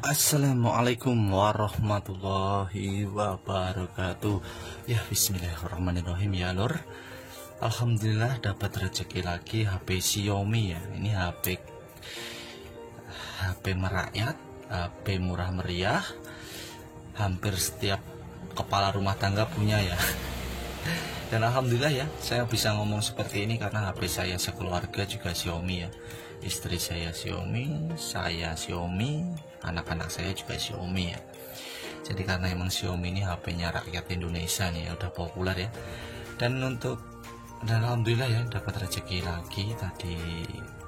Assalamualaikum warahmatullahi wabarakatuh. Ya, bismillahirrahmanirrahim ya lur. Alhamdulillah dapat rezeki lagi HP Xiaomi ya. Ini HP merakyat, HP murah meriah. Hampir setiap kepala rumah tangga punya ya. Dan alhamdulillah ya, saya bisa ngomong seperti ini karena HP saya sekeluarga juga Xiaomi ya. Istri saya Xiaomi, saya Xiaomi, anak-anak saya juga Xiaomi ya. Jadi karena emang Xiaomi ini HP-nya rakyat Indonesia nih ya, udah populer ya. Dan alhamdulillah ya dapat rezeki lagi tadi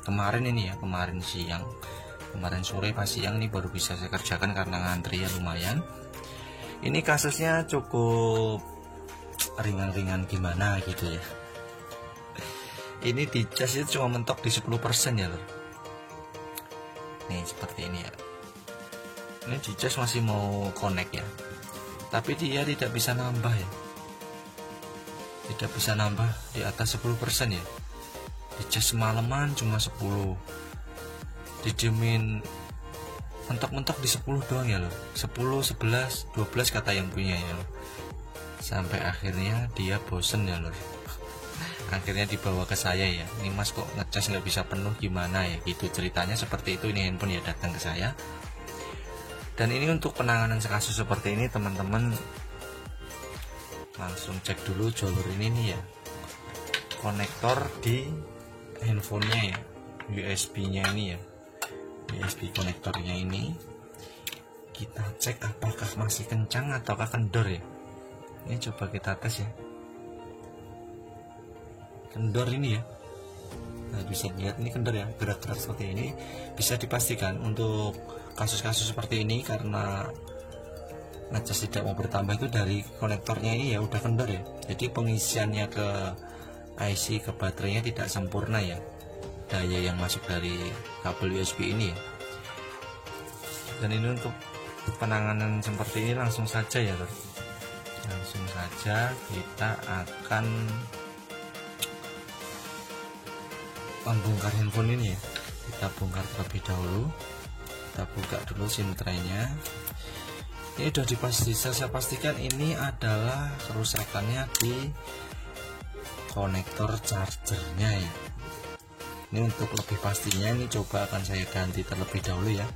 kemarin ini ya, kemarin siang. Kemarin sore pas siang ini baru bisa saya kerjakan karena ngantri ya lumayan. Ini kasusnya cukup ringan-ringan gimana gitu ya. Ini di cas itu cuma mentok di 10% ya lor. Nih seperti ini ya. Ini di cas masih mau connect ya, tapi dia tidak bisa nambah ya. Tidak bisa nambah di atas 10% ya. Di cas semalaman cuma 10. Dijamin mentok-mentok di 10 doang ya lor. 10, 11, 12 kata yang punya ya lor. Sampai akhirnya dia bosen ya lor. Akhirnya dibawa ke saya ya, ini mas kok ngecas nggak bisa penuh gimana ya gitu ceritanya seperti itu. Ini handphone ya datang ke saya. Dan ini untuk penanganan kasus seperti ini teman-teman langsung cek dulu jalur ini nih ya, konektor di handphonenya ya, USB nya ini ya, USB konektornya ini kita cek apakah masih kencang ataukah kendor ya. Ini coba kita tes ya, kendor ini ya. Nah, bisa lihat ini kendor ya, gerak-gerak seperti ini. Bisa dipastikan untuk kasus-kasus seperti ini karena ngecas tidak mau bertambah itu dari konektornya ini ya udah kendor ya. Jadi pengisiannya ke IC ke baterainya tidak sempurna ya, daya yang masuk dari kabel USB ini ya. Dan ini untuk penanganan seperti ini langsung saja ya lor. Langsung saja kita akan membongkar handphone ini ya. Kita bongkar terlebih dahulu. Kita buka dulu SIM tray-nya. Ini sudah saya pastikan ini adalah kerusakannya di konektor chargernya ya. Ini untuk lebih pastinya ini coba akan saya ganti terlebih dahulu ya.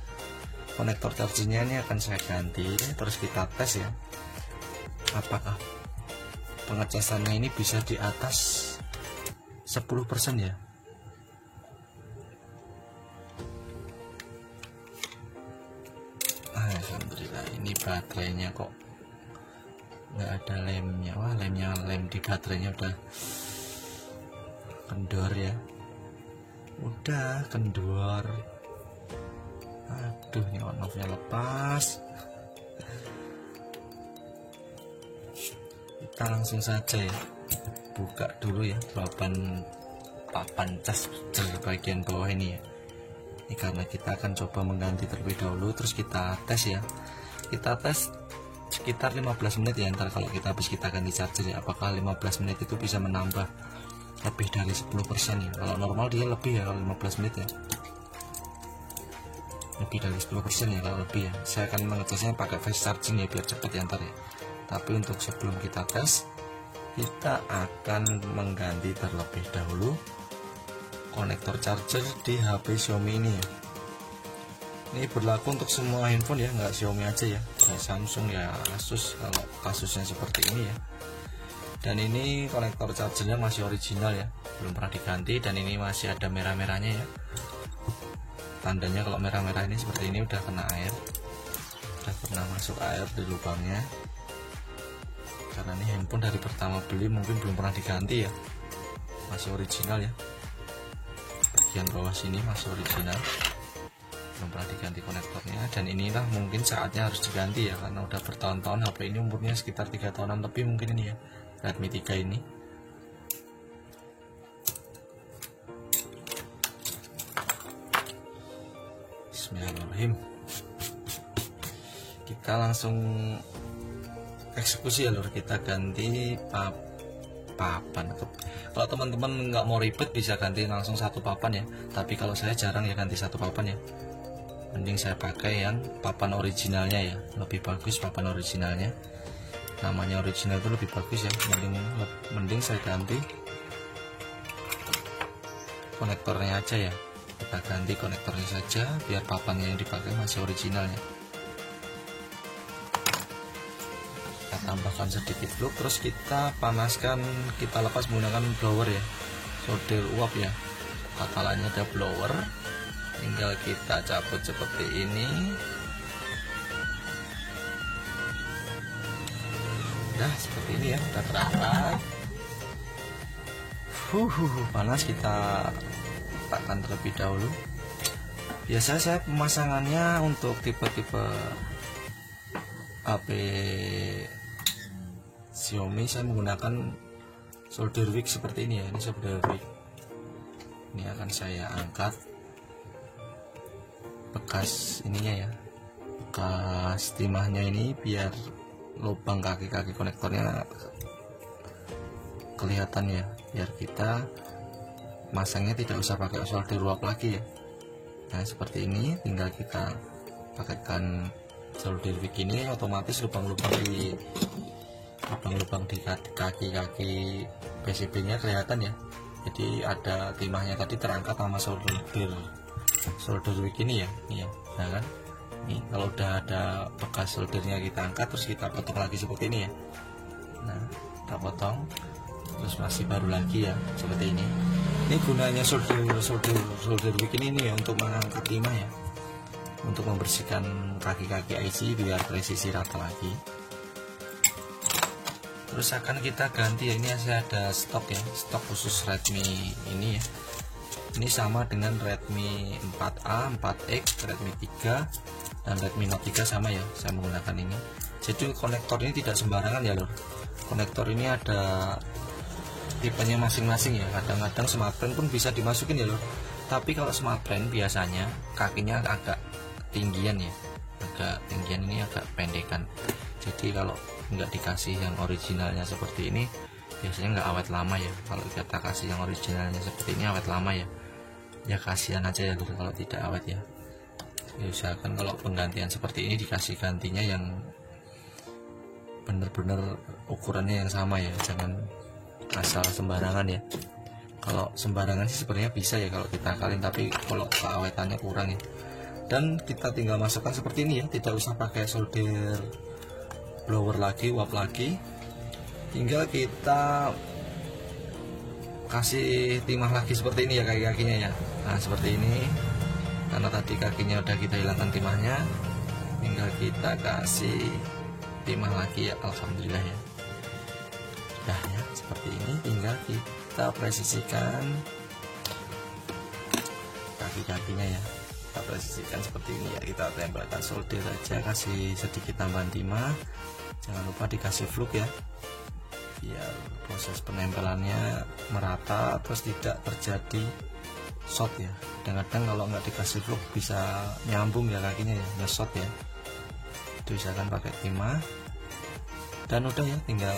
Konektor chargernya ini akan saya ganti, terus kita tes ya. Apakah pengecasannya ini bisa di atas 10% ya. Alhamdulillah ini baterainya kok nggak ada lemnya. Wah, lem di baterainya udah kendor ya, udah kendor. Aduh, ini on off nya lepas. Kita langsung saja ya buka dulu ya papan cas bagian bawah ini ya. Ini karena kita akan coba mengganti terlebih dahulu, terus kita tes ya. Kita tes sekitar 15 menit ya, ntar kalau kita habis kita ganti charger ya, apakah 15 menit itu bisa menambah lebih dari 10% ya. Kalau normal dia lebih ya kalau 15 menit ya, lebih dari 10% ya kalau lebih ya. Saya akan mengecasnya pakai fast charging ya biar cepat ya ntar ya. Tapi untuk sebelum kita tes, kita akan mengganti terlebih dahulu konektor charger di HP Xiaomi ini ya. Ini berlaku untuk semua handphone ya, nggak Xiaomi aja ya, Samsung ya, Asus kalau kasusnya seperti ini ya. Dan ini konektor chargernya masih original ya, belum pernah diganti. Dan ini masih ada merah-merahnya ya, tandanya kalau merah-merah ini seperti ini udah kena air, udah pernah masuk air di lubangnya. Karena ini handphone dari pertama beli mungkin belum pernah diganti ya, masih original ya. Bagian bawah sini masih original, belum pernah diganti konektornya. Dan inilah mungkin saatnya harus diganti ya, karena udah bertahun-tahun HP ini, umurnya sekitar 3 tahunan lebih mungkin ini ya, Redmi 3 ini. Bismillahirrahmanirrahim. Kita langsung eksekusi ya lur. Kita ganti papan. Kalau teman-teman nggak mau ribet bisa ganti langsung satu papan ya, tapi kalau saya jarang ya ganti satu papan ya. mending saya pakai yang papan originalnya ya, lebih bagus papan originalnya, namanya original itu lebih bagus ya. Mending saya ganti konektornya aja ya, kita ganti konektornya saja biar papannya yang dipakai masih originalnya. Kita tambahkan sedikit flux, terus kita panaskan, kita lepas menggunakan blower ya, solder uap ya, katalannya ada blower, tinggal kita cabut seperti ini. Nah seperti ini ya, udah terangkat. Panas, kita letakkan terlebih dahulu. Biasa saya pemasangannya untuk tipe-tipe HP Xiaomi saya menggunakan solder wick seperti ini ya. Ini solder wick, ini akan saya angkat bekas ininya ya, bekas timahnya ini, biar lubang kaki-kaki konektornya kelihatan ya, biar kita masangnya tidak usah pakai solder uap lagi ya. Nah seperti ini, tinggal kita pakaikan solder wick ini, otomatis lubang-lubang di kaki-kaki PCB nya kelihatan ya. Jadi ada timahnya tadi terangkat sama solder wick ini ya. Iya, nah kan ini kalau udah ada bekas soldernya kita angkat, terus kita potong lagi seperti ini ya. Nah kita potong, terus masih baru lagi ya seperti ini. Ini gunanya solder wick ini ya, untuk mengangkat timah ya, untuk membersihkan kaki-kaki IC biar presisi rata lagi. Terus akan kita ganti ya, ini saya ada stok ya, stok khusus Redmi ini ya. Ini sama dengan Redmi 4A, 4X, Redmi 3 dan Redmi Note 3 sama ya, saya menggunakan ini. Jadi konektor ini tidak sembarangan ya lor. Konektor ini ada tipenya masing-masing ya. Kadang-kadang smartphone pun bisa dimasukin ya lor. Tapi kalau smartphone biasanya kakinya agak tinggian ya, agak tinggian, ini agak pendekan. Jadi kalau nggak dikasih yang originalnya seperti ini, biasanya nggak awet lama ya. Kalau kita kasih yang originalnya seperti ini awet lama ya. Ya kasihan aja ya lor kalau tidak awet ya. Ya usahakan kalau penggantian seperti ini dikasih gantinya yang bener-bener ukurannya yang sama ya, jangan asal sembarangan ya. Kalau sembarangan sih sebenarnya bisa ya kalau kita akalin, tapi kalau keawetannya kurang ya. Dan kita tinggal masukkan seperti ini ya, tidak usah pakai solder blower lagi, uap lagi, tinggal kita kasih timah lagi seperti ini ya, kaki-kakinya ya. Nah seperti ini, karena tadi kakinya udah kita hilangkan timahnya, tinggal kita kasih timah lagi ya. Alhamdulillah ya, nah ya seperti ini, tinggal kita presisikan kaki-kakinya ya, kita presisikan seperti ini ya. Kita tempelkan solder aja, kasih sedikit tambahan timah, jangan lupa dikasih flux ya, biar proses penempelannya merata, terus tidak terjadi short ya. Kadang-kadang kalau nggak dikasih flux bisa nyambung ya kakinya ya, nge-short ya. Itu usahakan pakai timah. Dan udah ya, tinggal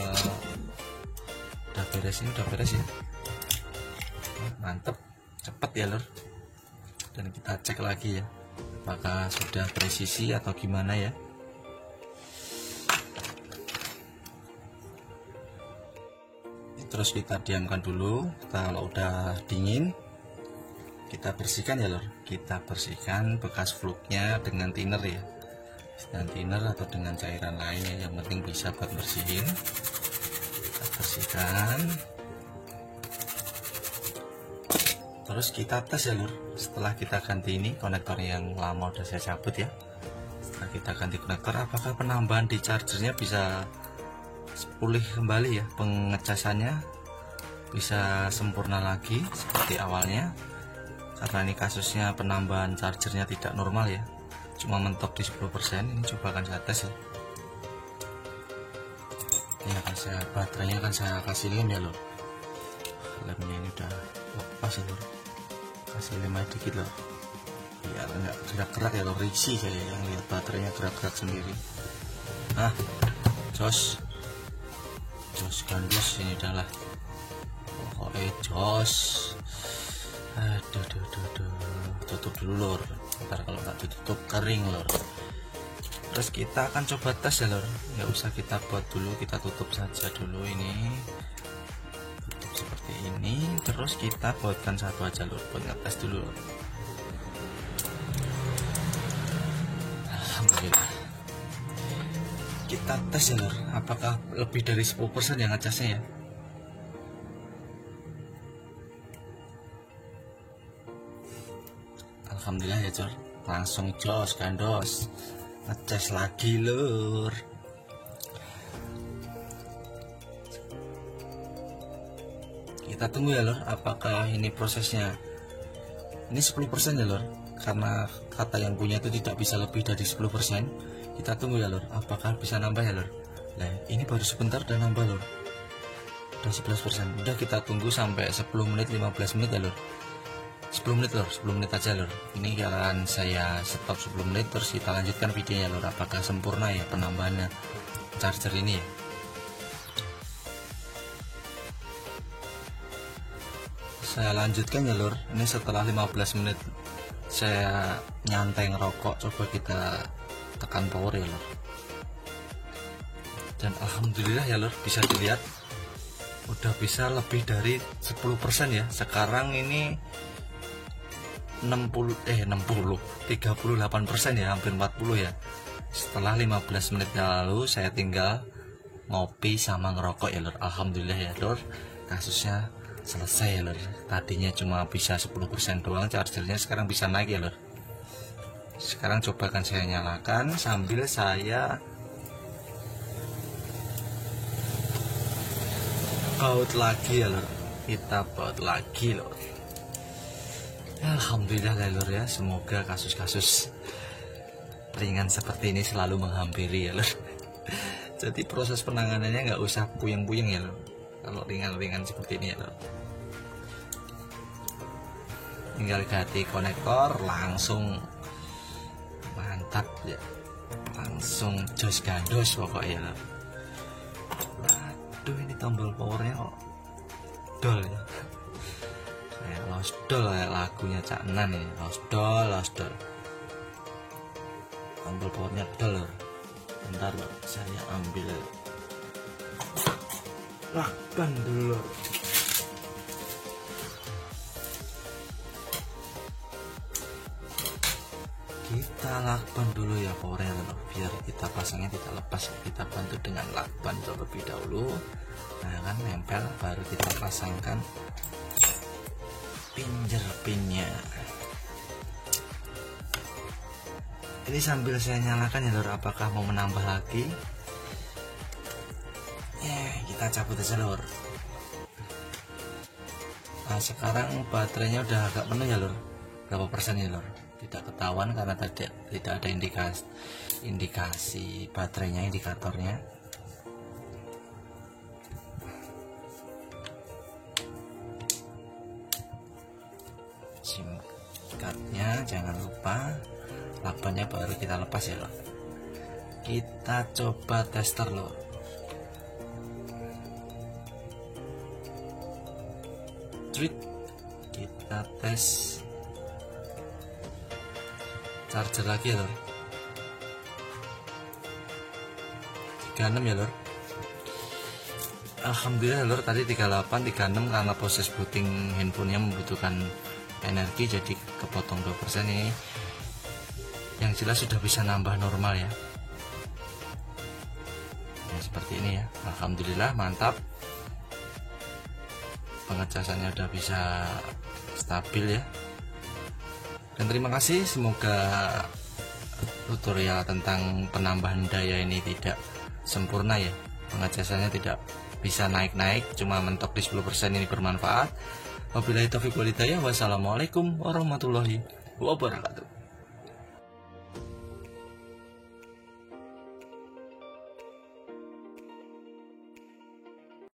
udah beres, ini udah beres ya. Mantep, cepet ya lor. Dan kita cek lagi ya, apakah sudah presisi atau gimana ya. Terus kita diamkan dulu. Kalau udah dingin kita bersihkan ya lor, kita bersihkan bekas fluknya dengan thinner ya, dengan thinner atau dengan cairan lainnya, yang penting bisa buat bersihin. Kita bersihkan, terus kita tes ya lor. Setelah kita ganti ini, konektor yang lama udah saya cabut ya, setelah kita ganti konektor, apakah penambahan di chargernya bisa pulih kembali ya, pengecasannya bisa sempurna lagi seperti awalnya. Karena ini kasusnya penambahan chargernya tidak normal ya, cuma mentok di 10%. Ini coba akan saya tes ya. Ini akan saya, baterainya akan saya kasih lem ya loh. Lemnya ini udah lepas ya loh, kasih lem aja dikit loh, biar nggak gerak-gerak ya loh. Risih saya yang lihat baterainya gerak-gerak sendiri. Nah jos gandus ini adalah pokoknya jos. Aduh, tutup dulu lor. ntar kalau nggak ditutup kering lor. Terus kita akan coba tes ya lor, nggak usah kita buat dulu, kita tutup saja dulu ini, tutup seperti ini. Terus kita buatkan satu aja lor, buat ngetes dulu lor. Alhamdulillah, kita tes ya lor, apakah lebih dari 10% yang ngecasnya ya. Alhamdulillah ya Cor, langsung jos gandos, ngecas lagi lur. Kita tunggu ya lur, apakah ini prosesnya. Ini 10% ya lur, karena kata yang punya itu tidak bisa lebih dari 10%. Kita tunggu ya lur, apakah bisa nambah ya lur. Nah ini baru sebentar udah nambah lur, udah 11%. Udah kita tunggu sampai 10 menit 15 menit ya lur. 10 menit lor, 10 menit aja lor. Ini akan saya stop 10 menit, terus kita lanjutkan videonya lor, apakah sempurna ya penambahannya charger ini ya. Saya lanjutkan ya lor, ini setelah 15 menit saya nyantai ngerokok. Coba kita tekan power ya lor. Dan alhamdulillah ya lor, bisa dilihat udah bisa lebih dari 10% ya. Sekarang ini 38% ya, hampir 40 ya. Setelah 15 menit lalu saya tinggal ngopi sama ngerokok ya lor. Alhamdulillah ya lor, kasusnya selesai ya lor. Tadinya cuma bisa 10% doang chargernya, sekarang bisa naik ya lor. Sekarang coba akan saya nyalakan sambil saya baut lagi ya lor. Kita baut lagi lor. Alhamdulillah ya lor ya, semoga kasus-kasus ringan seperti ini selalu menghampiri ya lor. Jadi proses penanganannya nggak usah puyeng-puyeng ya lor, kalau ringan-ringan seperti ini ya lor. Tinggal ganti konektor langsung mantap ya, langsung jos gandos pokoknya lor. Aduh ini tombol powernya kok dol ya, kayak Lost Doll kayak lagunya Cak Nan ya, Lost Doll. Tombol powernya dol lor. Bentar lor, saya ambil lakban dulu lor. Kita lakban dulu ya powernya lor, biar kita pasangnya tidak lepas. Kita bantu dengan lakban terlebih dahulu. Nah kan nempel, baru kita pasangkan pinnya. Ini sambil saya nyalakan ya lor, apakah mau menambah lagi ya, kita cabut aja lor. Nah sekarang baterainya udah agak penuh ya lor. Berapa persen ya lor, tidak ketahuan karena tidak ada indikasi baterainya, indikatornya. SIM cardnya jangan lupa, lakbannya baru kita lepas ya lor. Kita coba tester lor. Kita tes charger lagi ya lor. 36 ya lor. Alhamdulillah lor, tadi 38, 36 karena proses booting handphonenya membutuhkan energi, jadi kepotong 2%. Ini yang jelas sudah bisa nambah normal ya. Ya seperti ini ya, alhamdulillah mantap. Pengecasannya udah bisa stabil ya. Dan terima kasih, semoga tutorial tentang penambahan daya ini tidak sempurna ya. Pengecasannya tidak bisa naik-naik, cuma mentok di 10% ini bermanfaat. Wabillahi taufiq wal hidayah. Wassalamualaikum warahmatullahi wabarakatuh.